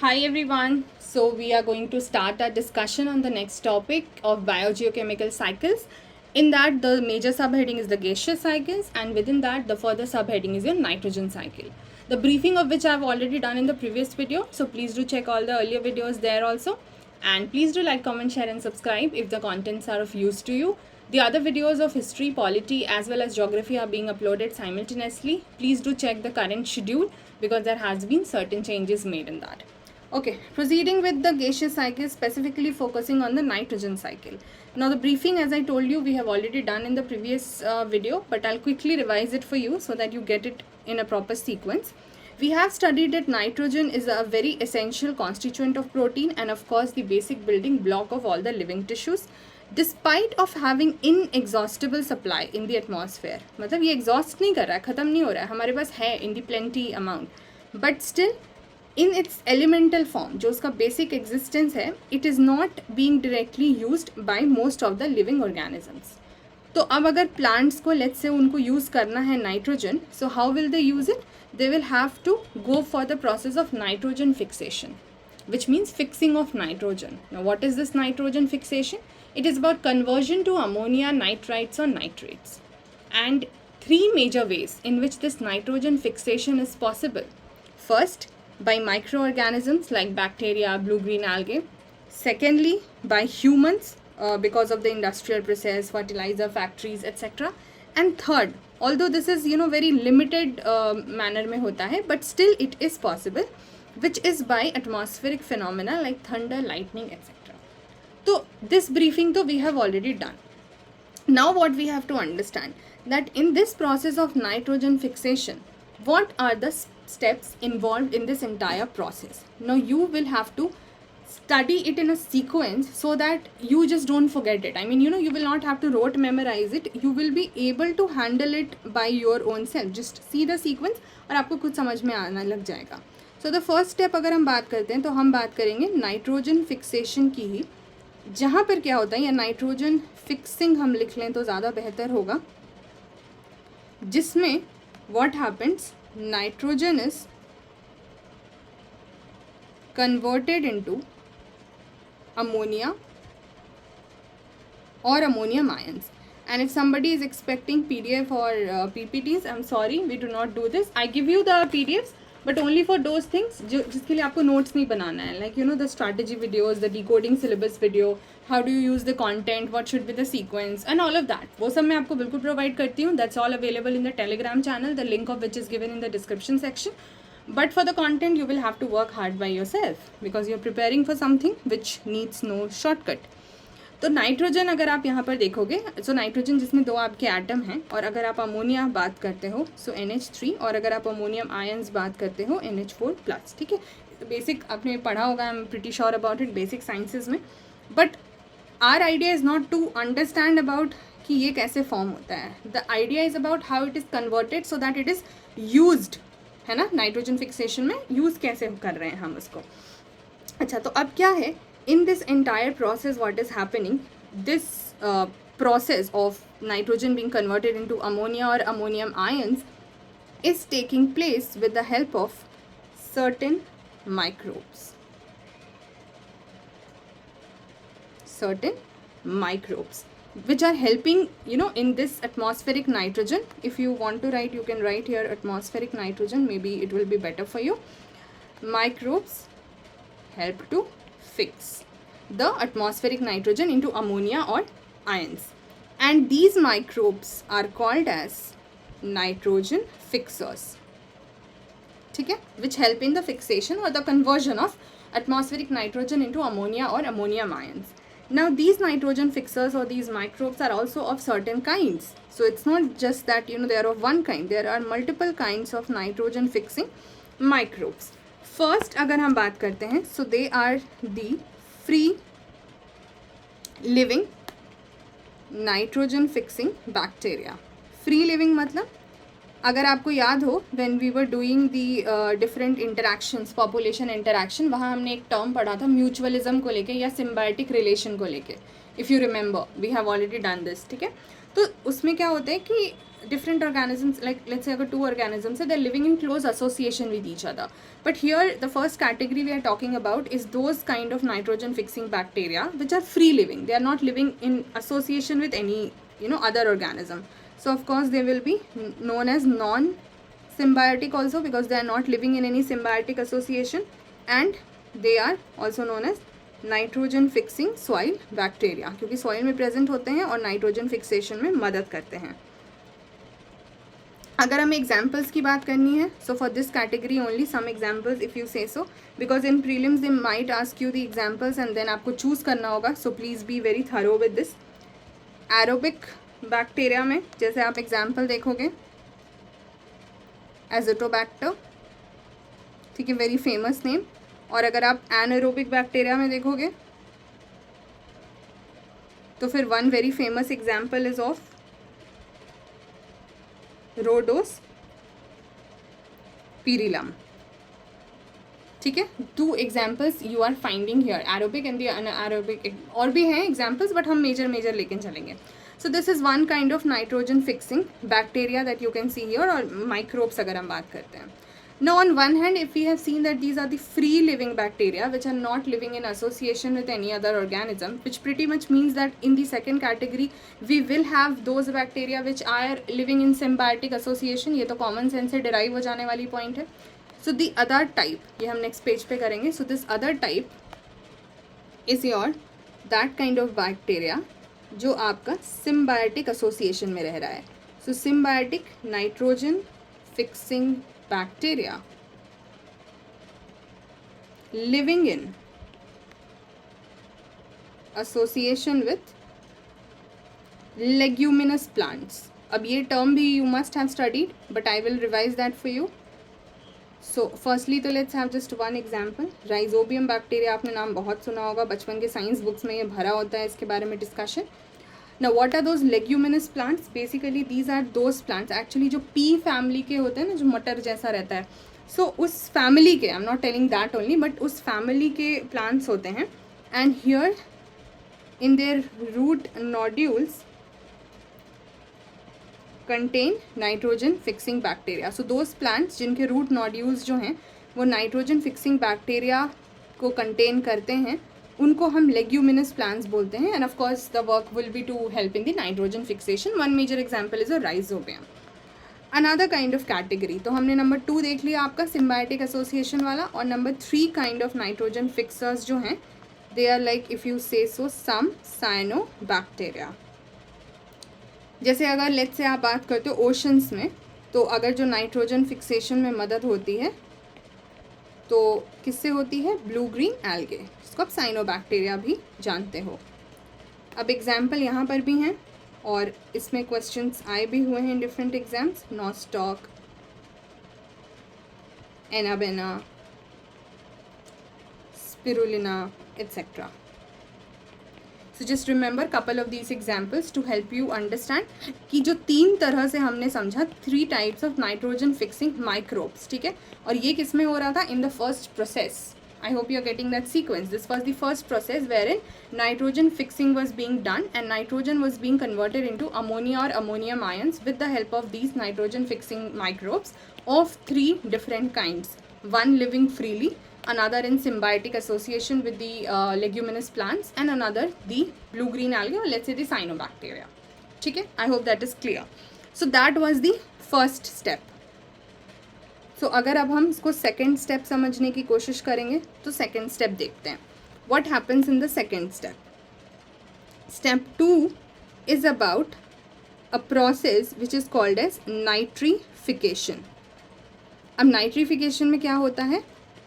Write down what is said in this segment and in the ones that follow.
Hi everyone. So we are going to start our discussion on the next topic of biogeochemical cycles. In that, the major subheading is the gaseous cycles, and within that, the further subheading is your nitrogen cycle. The briefing of which I have already done in the previous video. So please do check all the earlier videos there also. And please do like, comment, share and subscribe if the contents are of use to you. The other videos of history, polity as well as geography are being uploaded simultaneously. Please do check the current schedule because there has been certain changes made in that. Okay, proceeding with the gaseous cycle, specifically focusing on the nitrogen cycle. Now the briefing, as I told you, we have already done in the previous video, but I'll quickly revise it for you so that you get it in a proper sequence. We have studied that nitrogen is a very essential constituent of protein and of course the basic building block of all the living tissues. Despite of having inexhaustible supply in the atmosphere, मतलब ये exhaust नहीं कर रहा है, ख़त्म नहीं हो रहा है, हमारे पास है in the plenty amount, but still in its elemental form, जो उसका basic existence है, it is not being directly used by most of the living organisms. तो अब अगर प्लांट्स को लेट्स से उनको यूज़ करना है nitrogen, so how will they use it? They will have to go for the process of nitrogen fixation, which means fixing of nitrogen. Now what is this nitrogen fixation? It is about conversion to ammonia, nitrites or nitrates. And three major ways in which this nitrogen fixation is possible. First, by microorganisms like bacteria, blue-green algae. Secondly, by humans because of the industrial process, fertilizer factories, etc. And third, although this is very limited manner में होता है, but still it is possible, which is by atmospheric phenomena like thunder, lightning, etc. So this briefing though we have already done. Now what we have to understand that in this process of nitrogen fixation, what are the steps involved in this entire process? Now you will have to study it in a sequence so that you just don't forget it. I mean, you will not have to rote memorize it. You will be able to handle it by your own self. Just see the sequence और आपको कुछ समझ में आना लग जाएगा. So the first step अगर हम बात करते हैं तो हम बात करेंगे नाइट्रोजन फिक्सेशन की ही, जहाँ पर क्या होता है, या नाइट्रोजन फिक्सिंग हम लिख लें तो ज़्यादा बेहतर होगा, जिसमें what happens, nitrogen is converted into ammonia or ammonium ions. And if somebody is expecting PDF or PPTs, I'm sorry, we do not do this. I give you the PDFs, but only for those things जिसके लिए आपको notes नहीं बनाना है, like the strategy videos, the decoding syllabus video, how do you use the content, what should be the sequence and all of that, वो सब मैं आपको बिल्कुल provide करती हूँ. That's all available in the Telegram channel, the link of which is given in the description section. But for the content you will have to work hard by yourself because you're preparing for something which needs no shortcut. तो nitrogen अगर आप यहाँ पर देखोगे, so nitrogen जिसमें दो आपके atom हैं, और अगर आप अमोनिया बात करते हो सो NH3, और अगर आप अमोनियम आयंस बात करते हो NH4+. ठीक है, तो बेसिक आपने पढ़ा होगा, I am pretty sure about it, basic sciences में. But our idea is not to understand about कि ये कैसे फॉर्म होता है. The idea is about how it is converted so that it is used, है ना. नाइट्रोजन फिक्सेशन में use कैसे कर रहे हैं हम उसको. अच्छा, तो अब क्या है, in this entire process what is happening, this process of nitrogen being converted into ammonia or ammonium ions is taking place with the help of certain microbes. Which are helping in this atmospheric nitrogen. If you want to write, you can write here atmospheric nitrogen, maybe it will be better for you. Microbes help to fix the atmospheric nitrogen into ammonia or ions, and these microbes are called as nitrogen fixers. ठीक है, which help in the fixation or the conversion of atmospheric nitrogen into ammonia or ammonium ions. Now these nitrogen fixers or these microbes are also of certain kinds, so it's not just that they are of one kind. There are multiple kinds of nitrogen fixing microbes. First अगर हम बात करते हैं, so they are the free living nitrogen fixing bacteria. Free living मतलब अगर आपको याद हो, when we were doing the different interactions, population interaction, वहाँ हमने एक टर्म पढ़ा था म्यूचुअलिज्म को लेके या सिम्बायोटिक रिलेशन को लेके. If you remember, we have already done this. ठीक है, तो उसमें क्या होता है कि different organisms, like let's say अगर two organisms है, they're living in close association with each other. But here the first category we are talking about is those kind of nitrogen fixing bacteria which are free living. They are not living in association with any other organism. So of course they will be known as non symbiotic also, because they are not living in any symbiotic association, and they are also known as nitrogen fixing soil bacteria, क्योंकि soil में present होते हैं और nitrogen fixation में मदद करते हैं. अगर हमें एग्जाम्पल्स की बात करनी है, so for this category only some examples if you से so, because in prelims they might ask you the examples and then आपको चूज़ करना होगा. So please be very thorough with this. Aerobic bacteria में जैसे आप example देखोगे, Azotobacter, ठीक है, वेरी फेमस नेम. और अगर आप एनारोबिक बैक्टीरिया में देखोगे तो फिर one very famous example is of Rhodospirillum. ठीक है, 2 examples you are finding here, aerobic and the anaerobic. और भी हैं एग्जाम्पल्स बट हम मेजर लेके चलेंगे. So this is one kind of nitrogen fixing bacteria that you can see here, और microbes अगर हम बात करते हैं. Now on one hand, if we have seen that these are the free living bacteria which are not living in association with any other organism, which pretty much means that in the second category we will have those bacteria which are living in symbiotic association. ये तो common sense से derive हो जाने वाली point है. So the other type, ये हम next page पे करेंगे. So this other type is your that kind of bacteria जो आपका symbiotic association में रह रहा है. So symbiotic nitrogen fixing bacteria living in association with leguminous plants. अब ये term भी you must have studied, but I will revise that for you. So firstly तो let's have just one example. Rhizobium bacteria, आपने नाम बहुत सुना होगा, बचपन के साइंस बुक्स में ये भरा होता है इसके बारे में discussion. Now what are those leguminous plants? Basically these are those plants actually जो pea family के होते हैं ना, जो मटर जैसा रहता है. So उस family के, I'm not telling that only, but उस family के plants होते हैं. And here in their root nodules contain nitrogen fixing bacteria. So those plants जिनके root nodules जो हैं वो nitrogen fixing bacteria को contain करते हैं, उनको हम लेग्यूमिनस प्लांट्स बोलते हैं. And of course the work will be to help in the nitrogen fixation. One major example is a rhizobium. Another kind of category, तो हमने नंबर 2 देख लिया आपका सिम्बायोटिक एसोसिएशन वाला. और number 3 kind of nitrogen fixers जो हैं, they are like if you से सो सम साइनोबैक्टीरिया. जैसे अगर लेट्स से आप बात करते हो ओशंस में, तो अगर जो नाइट्रोजन फिक्सेशन में मदद होती है तो किससे होती है? ब्लू ग्रीन एल्गे, जिसको आप साइनोबैक्टीरिया भी जानते हो. अब एग्जाम्पल यहाँ पर भी हैं और इसमें क्वेश्चंस आए भी हुए हैं in different exams. Nostoc, Anabaena, Spirulina et cetera. So just remember couple of these examples to help you understand कि जो 3 तरह से हमने समझा 3 types of nitrogen fixing microbes. ठीक है, और ये किस में हो रहा था? In the first process. I hope you are getting that sequence. This was the first process wherein nitrogen fixing was being done and nitrogen was being converted into ammonia or ammonium ions with the help of these nitrogen fixing microbes of 3 different kinds. One living freely, another in symbiotic association with the leguminous plants, and another the blue-green algae, or let's say the cyanobacteria. ठीक है, I hope that is clear. So that was the first step. सो अगर अब हम इसको second step समझने की कोशिश करेंगे तो सेकेंड स्टेप देखते हैं. What happens in the second step? Step 2 is about a process which is called as nitrification. अब नाइट्रीफिकेशन में क्या होता है?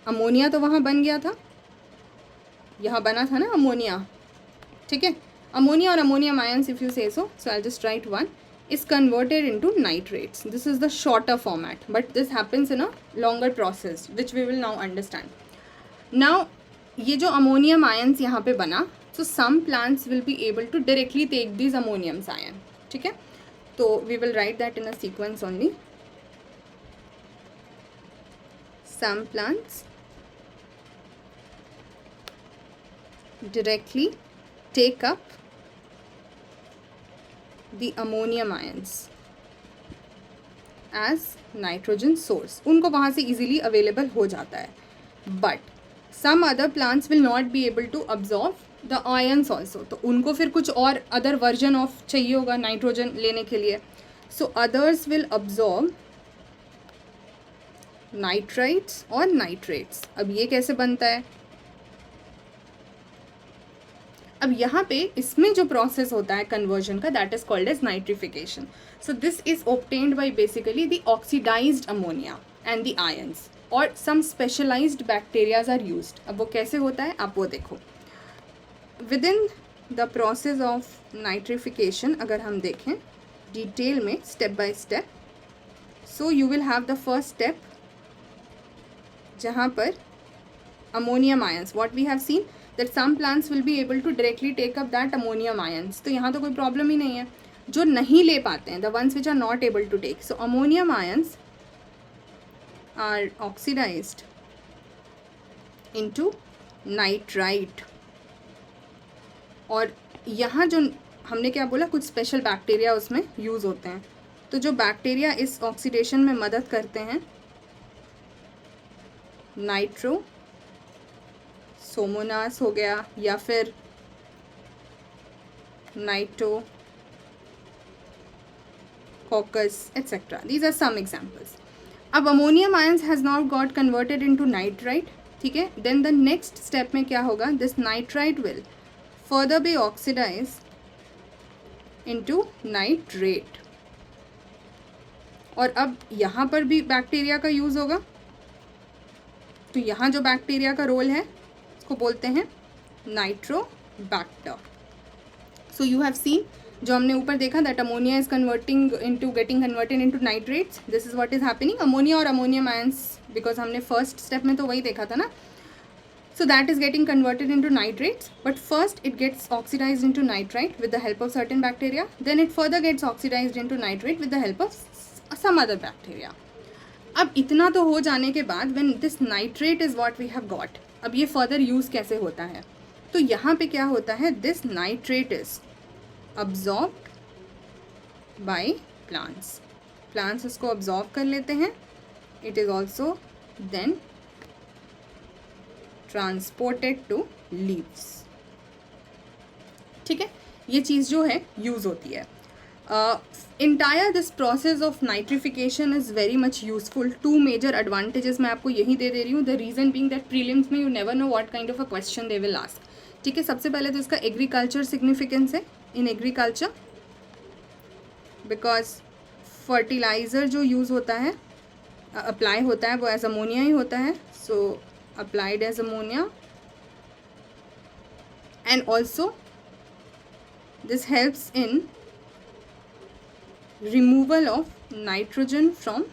अमोनिया तो वहाँ बन गया था, यहाँ बना था ना अमोनिया. ठीक है, अमोनिया और अमोनियम आयंस इफ यू से so I just write one, is converted into nitrates. This is the shorter format, but this happens in a longer process which we will now understand. Now ये जो ammonium ions यहाँ पे बना, so some plants will be able to directly take these ammonium ion. ठीक है, तो we will write that in a sequence only. Some plants directly take up the ammonium ions as nitrogen source, उनको वहाँ से easily available हो जाता है. But some other plants will not be able to absorb the ions also, तो उनको फिर कुछ और other version of चाहिए होगा nitrogen लेने के लिए. So others will absorb nitrites और nitrates. अब ये कैसे बनता है? अब यहाँ पे इसमें जो प्रोसेस होता है कन्वर्जन का, that is called as nitrification. So this is obtained by basically the oxidized ammonia and the ions, और some specialized bacterias are used. अब वो कैसे होता है आप वो देखो. Within the process of nitrification अगर हम देखें डिटेल में step by step, so you will have the first step जहाँ पर ammonium ions, what we have seen that some plants will be able to directly take up that ammonium ions. तो यहाँ तो कोई प्रॉब्लम ही नहीं है. जो नहीं ले पाते हैं, the ones which are not able to take, so ammonium ions are oxidized into nitrite. और यहाँ जो हमने क्या बोला, कुछ स्पेशल बैक्टीरिया उसमें यूज़ होते हैं. तो जो बैक्टीरिया इस ऑक्सीडेशन में मदद करते हैं, नाइट्रो सोमोनास हो गया या फिर Nitrococcus etcetera. These are some examples. अब ammonium ions has not got converted into nitrite. ठीक है, देन द नेक्स्ट स्टेप में क्या होगा, this nitrite will further be oxidise into nitrate. और अब यहाँ पर भी बैक्टीरिया का यूज़ होगा. तो यहाँ जो बैक्टीरिया का रोल है को बोलते हैं Nitrobacter. So you have seen, जो हमने ऊपर देखा, that ammonia is converting into getting converted into nitrates. This is what is happening. Ammonia और अमोनियम आयंस, बिकॉज हमने फर्स्ट स्टेप में तो वही देखा था ना. So that is getting converted into nitrates, but first it gets oxidized into nitrite with the help of certain bacteria. Then it further gets oxidized into nitrate with the help of some other bacteria. अब इतना तो हो जाने के बाद, when this nitrate is what we have got, अब ये further use कैसे होता है. तो यहाँ पे क्या होता है, this nitrate is absorbed by plants. Plants इसको अब्जॉर्ब कर लेते हैं. It is also then transported to leaves. ठीक है, ये चीज़ जो है यूज़ होती है. entire this process of nitrification is very much useful. Two major advantages मैं आपको यही दे रही हूँ. The reason being that prelims में you never know what kind of a question they will ask. ठीक है, सबसे पहले तो इसका एग्रीकल्चर सिग्निफिकेंस है. इन एग्रीकल्चर बिकॉज फर्टिलाइज़र जो यूज़ होता है, अप्लाई होता है, वो एज अमोनिया ही होता है. So applied as ammonia. And also this helps in removal of nitrogen from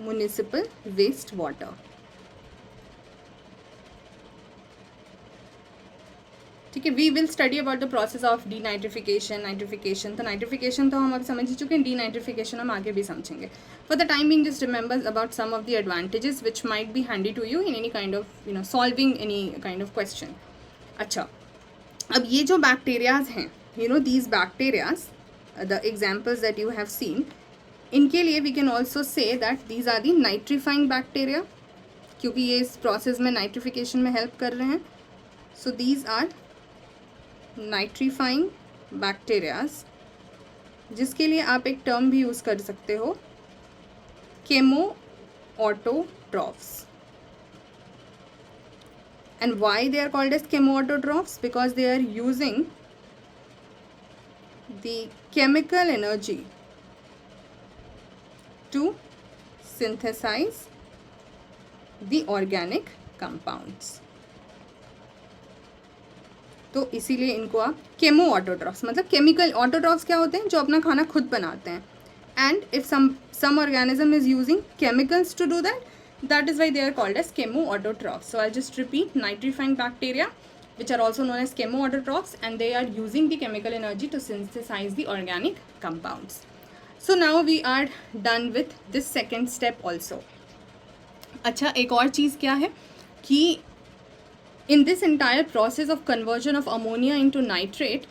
municipal waste water. ठीक है, we will study about the process of denitrification, nitrification. तो नाइट्रिफिकेशन तो हम अब समझ ही चुके हैं, डीनाइट्रिफिकेशन हम आगे भी समझेंगे. For the time being just remember about some of the advantages which might be handy to you in any kind of solving any kind of question. अच्छा, अब ये जो बैक्टीरियाज हैं, these bacterias, the examples that you have seen, इनके लिए we can also say that these are the nitrifying bacteria, क्योंकि ये इस process में nitrification में help कर रहे हैं. So these are nitrifying bacteria, जिसके लिए आप एक term भी use कर सकते हो, chemoautotrophs. And why they are called as chemoautotrophs? Because they are using the chemical energy to synthesize the organic compounds. तो इसीलिए इनको आप केमो ऑटोट्रॉफ्स, मतलब केमिकल ऑटोट्रॉफ्स क्या होते हैं, जो अपना खाना खुद बनाते हैं. And if some organism is using chemicals to do that, that is why they are called as chemoautotrophs. So I'll just repeat, nitrifying bacteria which are also known as chemoautotrophs, and they are using the chemical energy to synthesize the organic compounds. So now we are done with this second step also. अच्छा, एक और चीज़ क्या है कि in this entire process of conversion of ammonia into nitrate,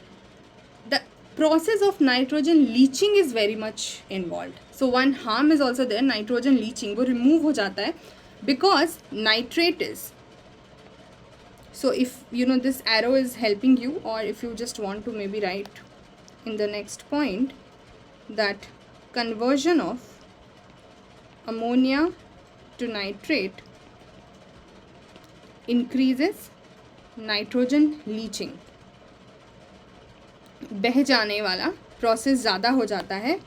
the process of nitrogen leaching is very much involved. So one harm is also there, nitrogen leaching, वो remove हो जाता है because nitrate is, so if you know this arrow is helping you, or if you just want to maybe write in the next point that conversion of ammonia to nitrate increases nitrogen leaching. बह जाने वाला process ज़्यादा हो जाता है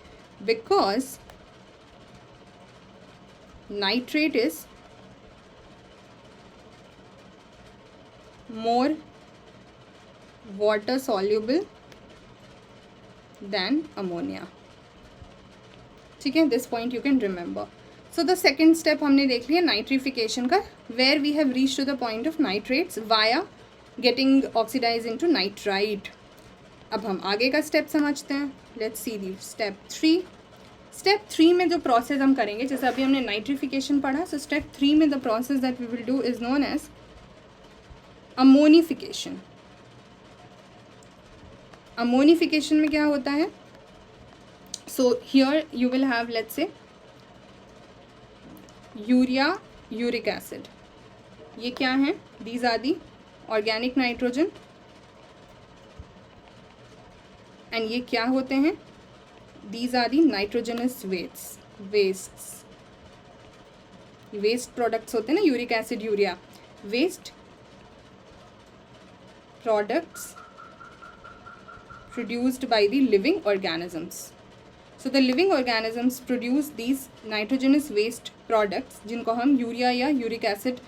because nitrate is more water soluble than ammonia. ठीक है, this point you can remember. So the second step हमने देख लिया नाइट्रिफिकेशन का, where we have reach to the point of nitrates via getting oxidize into nitrite. अब हम आगे का स्टेप समझते हैं. Let's see the step 3. Step 3 में जो प्रोसेस हम करेंगे, जैसे अभी हमने नाइट्रिफिकेशन पढ़ा, सो स्टेप 3 में the process that we will do is known as ammonification. Ammonification में क्या होता है? So here you will have let's say urea, uric acid. ये क्या है? These are the organic nitrogen. And ये क्या होते हैं? These are the nitrogenous wastes. Waste products होते हैं ना, uric acid, urea, waste products produced by the living organisms. So the living organisms produce these nitrogenous waste products जिनको हम urea या यूरिक एसिड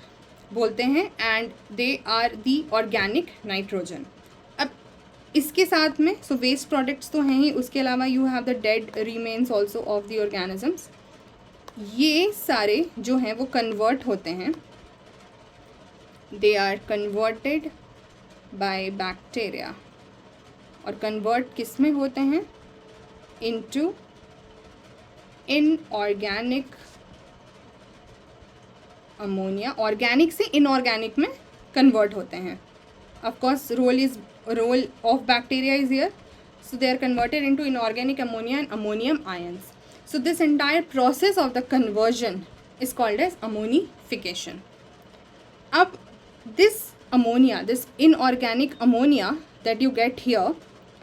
बोलते हैं, and they are the organic nitrogen. अब इसके साथ में सो वेस्ट प्रोडक्ट्स तो हैं ही, उसके अलावा you have the dead remains also of the organisms. ये सारे जो हैं वो कन्वर्ट होते हैं, they are converted by bacteria. और कन्वर्ट किस में होते हैं? Into inorganic ammonia. ऑर्गेनिक से इनऑर्गेनिक में कन्वर्ट होते हैं. Of course role of bacteria is here, so they are converted into inorganic ammonia and ammonium ions. So this entire process of the conversion is called as ammonification. अब this ammonia, this inorganic ammonia that you get here,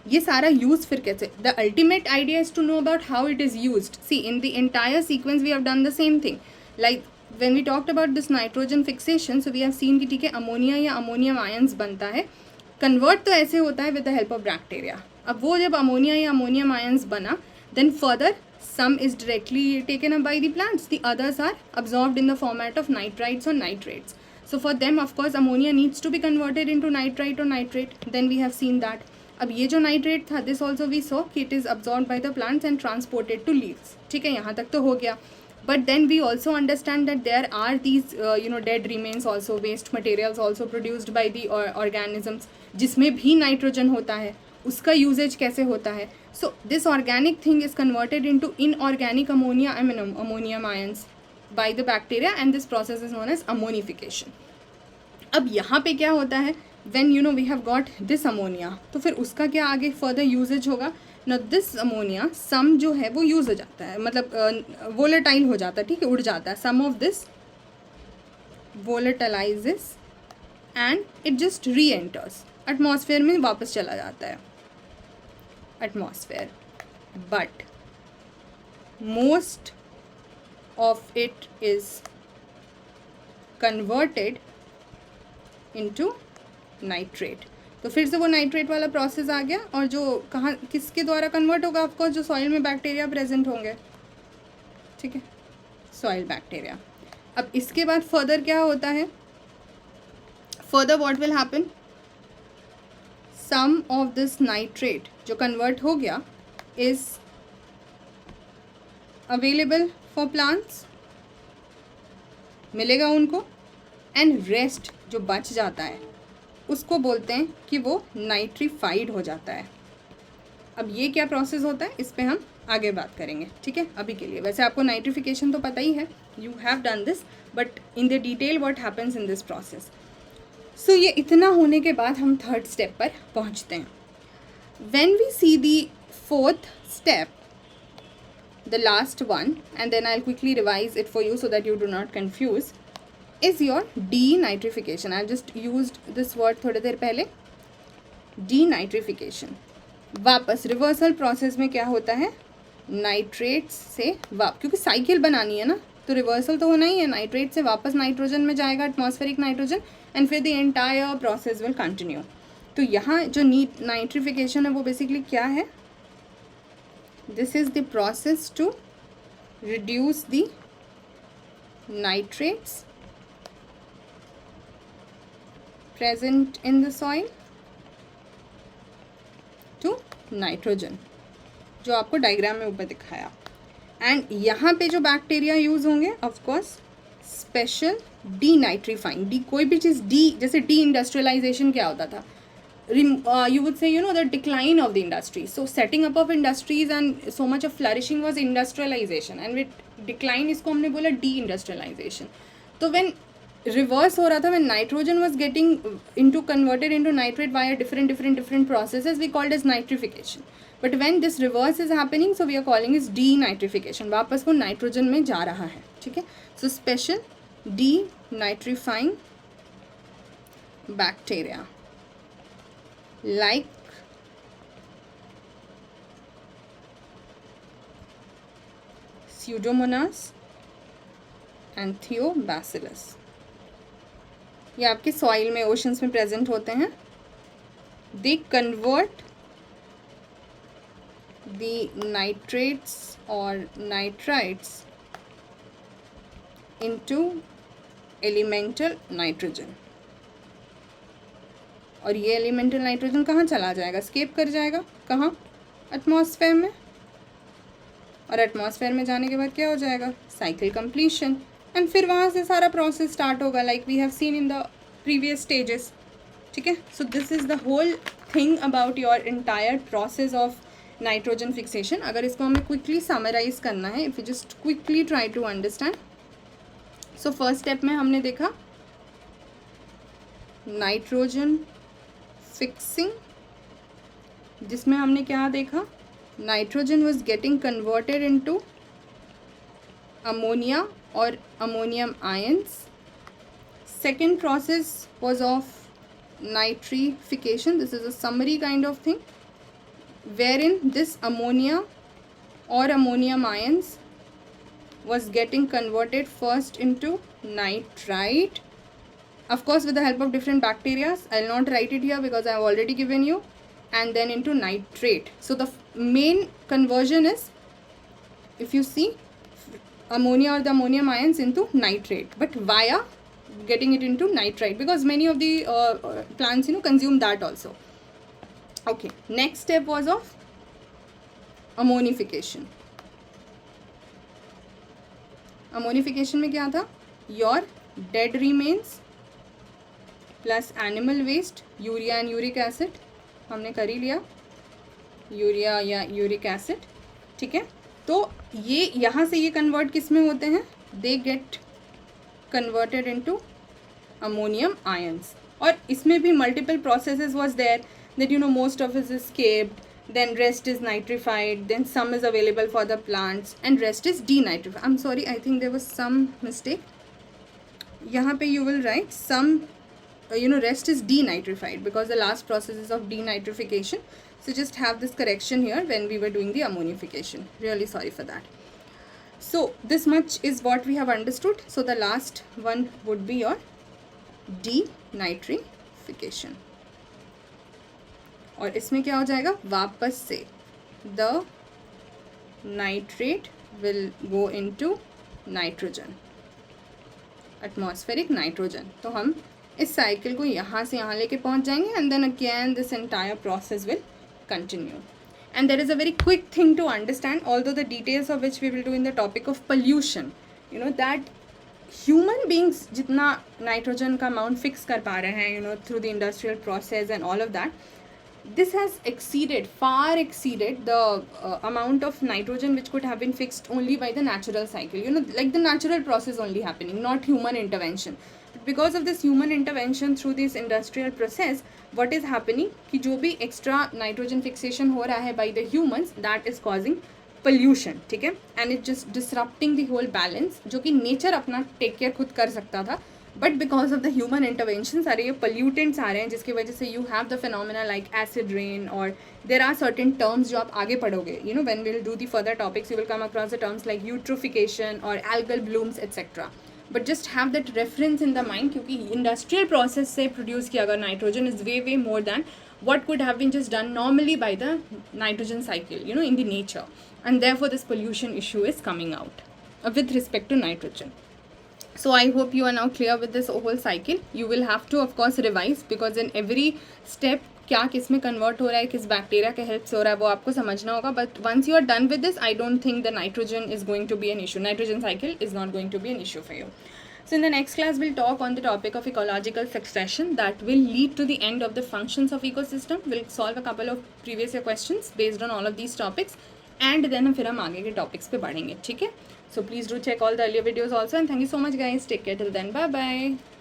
ये सारा use फिर कैसे? The ultimate idea is to know about how it is used. See in the entire sequence we have done the same thing. Like when we talked about this nitrogen fixation, so we have seen कि ठीक है ammonia या ammonium ions बनता है. Convert तो ऐसे होता है with the help of bacteria. अब वो जब अमोनिया या अमोनियम आयंस बना, then further some is directly taken up by the plants, the others are absorbed in the format of nitrites or nitrates. So for them of course ammonia needs to be converted into nitrite or nitrate. Then we have seen that अब ये जो nitrate था, this also we saw कि it is absorb by the plants and transported to leaves. ठीक है, यहाँ तक तो हो गया. But then we also understand that there are these dead remains also, waste materials also produced by the organisms, जिसमें भी नाइट्रोजन होता है. उसका यूजेज कैसे होता है? So this organic thing is converted into inorganic ammonia, ammonium ions by the bacteria, and this process is known as ammonification. अब यहाँ पे क्या होता है? when we have got this ammonia, तो फिर उसका क्या आगे फर्दर यूजेज होगा? ना दिस अमोनिया सम जो है वो यूज हो जाता है, मतलब वोलेटाइल हो जाता है. ठीक है, उड़ जाता है. Some of this volatilizes and it just re enters atmosphere में, वापस चला जाता है atmosphere. But most of it is converted into nitrate. तो फिर से वो नाइट्रेट वाला प्रोसेस आ गया, और जो कहाँ किसके द्वारा कन्वर्ट होगा? ऑफकोर्स जो सॉइल में बैक्टीरिया प्रेजेंट होंगे. ठीक है, सॉइल बैक्टीरिया. अब इसके बाद फर्दर क्या होता है? Further what will happen? Some of this nitrate जो कन्वर्ट हो गया इज अवेलेबल फॉर प्लांट्स, मिलेगा उनको, एंड रेस्ट जो बच जाता है उसको बोलते हैं कि वो नाइट्रीफाइड हो जाता है. अब ये क्या प्रोसेस होता है, इस पे हम आगे बात करेंगे. ठीक है, अभी के लिए वैसे आपको नाइट्रिफिकेशन तो पता ही है, you have done this, but in the detail what happens in this process. So ये इतना होने के बाद हम थर्ड स्टेप पर पहुंचते हैं. When we see the fourth step, the last one, and then I'll quickly revise it for you so that you do not confuse, is your denitrification. I've just used this word थोड़ी देर पहले, denitrification. वापस reversal process में क्या होता है, nitrates से क्योंकि cycle बनानी है ना, तो रिवर्सल तो होना ही है, नाइट्रेट से वापस नाइट्रोजन में जाएगा, एटमॉस्फेरिक नाइट्रोजन, एंड फिर the entire process will continue. तो यहाँ जो नाइट्रिफिकेशन है वो बेसिकली क्या है, this is the process to reduce the nitrates present in the soil to nitrogen, जो आपको डायग्राम में ऊपर दिखाया. एंड यहाँ पे जो बैक्टीरिया यूज होंगे ऑफकोर्स स्पेशल डीनाइट्रीफाइंग. कोई भी चीज़ जैसे डी इंडस्ट्रियलाइजेशन क्या होता था, you would say the decline of the industry. So setting up of industries and so much of flourishing was industrialization, and with decline इसको हमने बोला de-industrialization. तो when reverse हो रहा था, when nitrogen was getting converted into nitrate via different processes, we called as nitrification. But when this reverse is happening, so we are calling is denitrification. वापस वो nitrogen में जा रहा है, ठीक है. So special denitrifying bacteria like Pseudomonas and Theobacillus, ये आपके सॉइल में, ओशंस में प्रेजेंट होते हैं. दे कन्वर्ट द नाइट्रेट्स और नाइट्राइट्स इनटू एलिमेंटल नाइट्रोजन, और ये एलिमेंटल नाइट्रोजन कहाँ चला जाएगा, स्केप कर जाएगा, कहाँ, एटमॉस्फेयर में. और एटमॉस्फेयर में जाने के बाद क्या हो जाएगा, साइकिल कंप्लीशन, एंड फिर वहाँ से सारा प्रोसेस स्टार्ट होगा like we have seen in the previous stages, ठीक है. So this is the whole thing about your entire process of nitrogen fixation. अगर इसको हमें क्विकली समराइज करना है, if you just quickly try to understand. So first step में हमने देखा नाइट्रोजन फिक्सिंग, जिसमें हमने क्या देखा, nitrogen was getting converted into ammonia or ammonium ions. Second process was of nitrification. This is a summary kind of thing, wherein this ammonia or ammonium ions was getting converted first into nitrite, of course with the help of different bacteria. I'll not write it here because I've already given you, and then into nitrate. So the main conversion is, if you see, ammonia or the ammonium ions into nitrate, but via getting it into nitrite, because many of the plants consume that also. Okay, next step was of ammonification. Ammonification में क्या था, your dead remains plus animal waste, urea and uric acid हमने कर ही लिया, urea या uric acid, ठीक है. तो ये यहाँ से ये कन्वर्ट किस में होते हैं, they get converted into ammonium ions. और इसमें भी multiple processes was there that most of is escaped, then rest is nitrified, then some is available for the plants, and rest is denitrified. I'm sorry, I think there was some mistake. यहाँ पे you will write some rest is denitrified, because the last process is of denitrification. So just have this correction here when we were doing the ammonification. Really sorry for that. So this much is what we have understood. So the last one would be your denitrification. और इसमें क्या हो जाएगा, वापस से the nitrate will go into nitrogen, atmospheric nitrogen. तो हम इस साइकिल को यहाँ से यहाँ लेके पहुँच जाएंगे, and then again this entire process will continue. And there is a very quick thing to understand, although the details of which we will do in the topic of pollution, that human beings जितना nitrogen का amount fix कर पा रहे हैं, through the industrial process and all of that, this has far exceeded the amount of nitrogen which could have been fixed only by the natural cycle, like the natural process only happening, not human intervention. Because of this human intervention through this industrial process what is happening कि जो भी extra nitrogen fixation हो रहा है by the humans that is causing pollution, ठीक है, and it just disrupting the whole balance, जो कि नेचर अपना टेक केयर खुद कर सकता था, but because of the human intervention सारे ये पोल्यूटेंट्स आ रहे हैं, जिसकी वजह से you have the phenomena like acid rain, और देर आर सर्टेन टर्म्स जो आप आगे पढ़ोगे, you know when will do the further topics you will come across the terms like eutrophication और algal blooms etcetera, but just have that reference in the mind, क्योंकि industrial process से produce किया गया nitrogen is way more than what could have been just done normally by the nitrogen cycle, you know, in the nature, and therefore this pollution issue is coming out with respect to nitrogen. So I hope you are now clear with this whole cycle. You will have to of course revise, because in every step क्या किस में convert हो रहा है, किस bacteria के help से हो रहा है, वो आपको समझना होगा. But once you are done with this, I don't think the nitrogen is going to be an issue, nitrogen cycle is not going to be an issue for you. So in the next class, we'll talk on the topic of ecological succession that will lead to the end of the functions of ecosystem. We'll solve a couple of previous year questions based on all of these topics, and then फिर हम आगे के topics पे बढ़ेंगे, ठीक है? So please do check all the earlier videos also, and thank you so much guys. Take care till then. Bye bye.